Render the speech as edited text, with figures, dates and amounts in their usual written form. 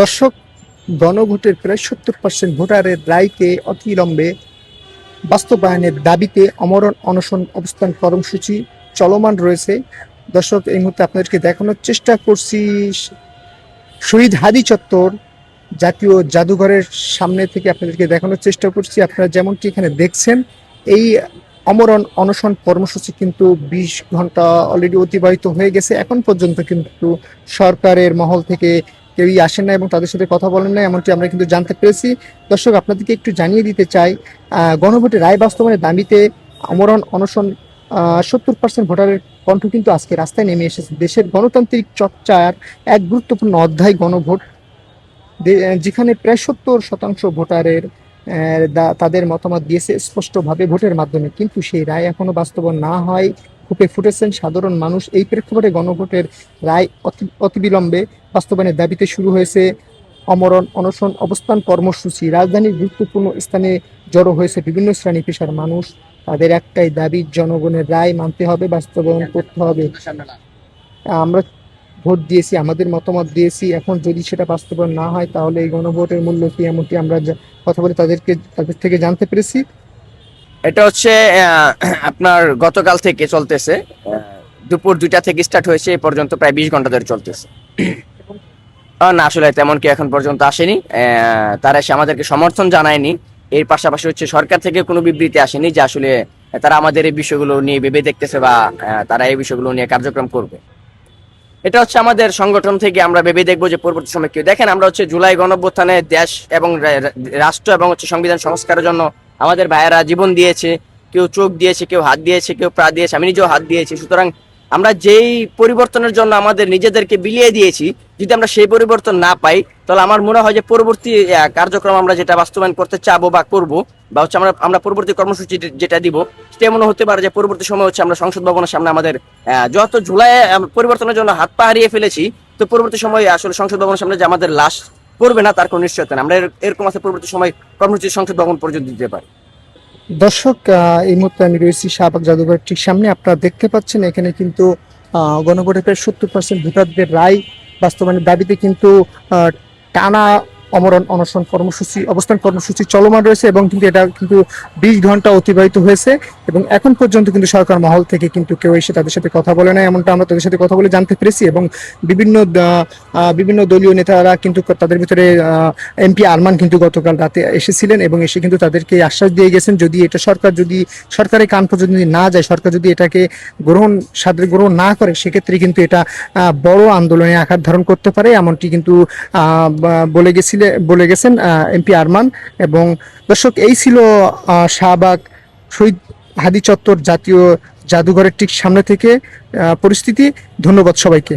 দর্শক, গণভোটের প্রায় 70% ভোটারের রায়কে অবিলম্বে বাস্তবায়নের দাবিতে অমরণ অনশন অবস্থান কর্মসূচি চলমান রয়েছে। দর্শক, এই মুহূর্তে আপনাদেরকে দেখানোর চেষ্টা করছি শহীদ হাদি চত্বর জাতীয় জাদুঘরের সামনে থেকে আপনাদেরকে দেখানোর চেষ্টা করছি। আপনারা যেমনটি এখানে দেখছেন, এই অমরণ অনশন কর্মসূচি কিন্তু 20 ঘন্টা অলরেডি অতিবাহিত হয়ে গেছে। এখন পর্যন্ত কিন্তু সরকারের মহল থেকে কেউই আসেন না এবং তাদের সাথে কথা বলেন না, এমনটি আমরা কিন্তু জানতে পেরেছি। দর্শক, আপনাদেরকে একটু জানিয়ে দিতে চাই, গণভোটের রায় বাস্তবায়নের দাবিতে অমরণ অনশন 70% ভোটারের কণ্ঠ কিন্তু আজকে রাস্তায় নেমে এসেছে। দেশের গণতান্ত্রিক চর্চার এক গুরুত্বপূর্ণ অধ্যায় গণভোট, যেখানে প্রায় 70% ভোটারের তাদের মতামত দিয়েছে স্পষ্টভাবে ভোটের মাধ্যমে, কিন্তু সেই রায় এখনো বাস্তবায়ন না হয় ক্ষোভে ফুটেছেন সাধারণ মানুষ। এই প্রেক্ষাপটে গণভোটের রায় অতিবিলম্বে বাস্তবায়নের দাবিতে শুরু হয়েছে অমরণ অনশন অবস্থান কর্মসূচি। রাজধানীর গুরুত্বপূর্ণ স্থানে জড়ো হয়েছে বিভিন্ন শ্রেণী পেশার মানুষ। তাদের একটাই দাবি, জনগণের রায় মানতে হবে, বাস্তবায়ন করতে হবে। আমরা ভোট দিয়েছি, আমাদের মতামত দিয়েছি, এখন যদি সেটা বাস্তবায়ন না হয় তাহলে এই গণভোটের মূল্য কি, এমনটি আমরা কথা বলে তাদের থেকে জানতে পেরেছি। এটা হচ্ছে আপনার গতকাল থেকে চলতেছে। দুপুর 2টা থেকে স্টার্ট হয়েছে, এই পর্যন্ত প্রায় 20 ঘন্টা ধরে চলতেছে। না, আসলে তেমন কি এখন পর্যন্ত আসেনি। তারা এসে আমাদেরকে সমর্থন জানায়নি। এর পাশাপাশি হচ্ছে সরকার থেকে কোনো বিবৃতি আসেনি যে আসলে তারা আমাদের এই বিষয়গুলো নিয়ে ভেবে দেখতেছে বা তারা এই বিষয়গুলো নিয়ে কার্যক্রম করবে। এটা হচ্ছে আমাদের সংগঠন থেকে আমরা ভেবে দেখবো যে পরবর্তী সময় কেউ দেখেন, আমরা হচ্ছে জুলাই গণঅভ্যুত্থানে দেশ এবং রাষ্ট্র এবং হচ্ছে সংবিধান সংস্কারের জন্য আমাদের ভাইয়েরা জীবন দিয়েছে, কেউ চোখ দিয়েছে, কেউ হাত দিয়েছে, কেউ পা দিয়েছে, আমি নিজেও হাত দিয়েছি। সুতরাং আমরা যেই পরিবর্তনের জন্য আমাদের নিজেদেরকে বিলিয়ে দিয়েছি, যদি আমরা সেই পরিবর্তন না পাই, তাহলে আমার মনে হয় যে পরবর্তী কার্যক্রম আমরা যেটা বাস্তবায়ন করতে চাবো বা করবো, বা হচ্ছে আমরা পরবর্তী কর্মসূচি যেটা দিব, সেটা এমন হতে পারে যে পরবর্তী সময় হচ্ছে আমরা সংসদ ভবনের সামনে আমাদের যত জুলাই পরিবর্তনের জন্য হাত পা হারিয়ে ফেলেছি, তো পরবর্তী সময় আসলে সংসদ ভবনের সামনে যে আমাদের লাশ পড়বে না তার কোনো নিশ্চয়তা নেই। আমরা এরকম আছে পরবর্তী সময় কর্মসূচি সংসদ ভবন পর্যন্ত দিতে পারি। দর্শক, এই মুহূর্তে আমি রয়েছি শাহবাগ জাদুঘরের ঠিক সামনে। আপনারা দেখতে পাচ্ছেন এখানে কিন্তু গণভোটের প্রায় 70% ভোটারদের রায় বাস্তবায়নের দাবিতে কিন্তু টানা অমরণ অনশন কর্মসূচি অবস্থান কর্মসূচি চলমান রয়েছে এবং কিন্তু এটা কিন্তু 20 ঘন্টা অতিবাহিত হয়েছে এবং এখন পর্যন্ত কিন্তু সরকার মহল থেকে কিন্তু কেউ এসে তাদের সাথে কথা বলে না, এমনটা আমরা তাদের সাথে কথা বলে জানতে পেরেছি। এবং বিভিন্ন দলীয় নেতারা কিন্তু তাদের ভিতরে এমপি আরমান কিন্তু গতকাল রাতে এসেছিলেন এবং এসে কিন্তু তাদেরকে আশ্বাস দিয়ে গেছেন, যদি এটা সরকারের কান পর্যন্ত যদি না যায়, সরকার যদি এটাকে গ্রহণ না করে, সেক্ষেত্রে কিন্তু এটা বড় আন্দোলনে আকার ধারণ করতে পারে, এমনটি কিন্তু বলে গেছেন এমপি আরমান। এবং দর্শক, এই ছিল শাহবাগ শহীদ হাদি চত্বর জাতীয় জাদুঘরের ঠিক সামনে থেকে পরিস্থিতি। ধন্যবাদ সবাইকে।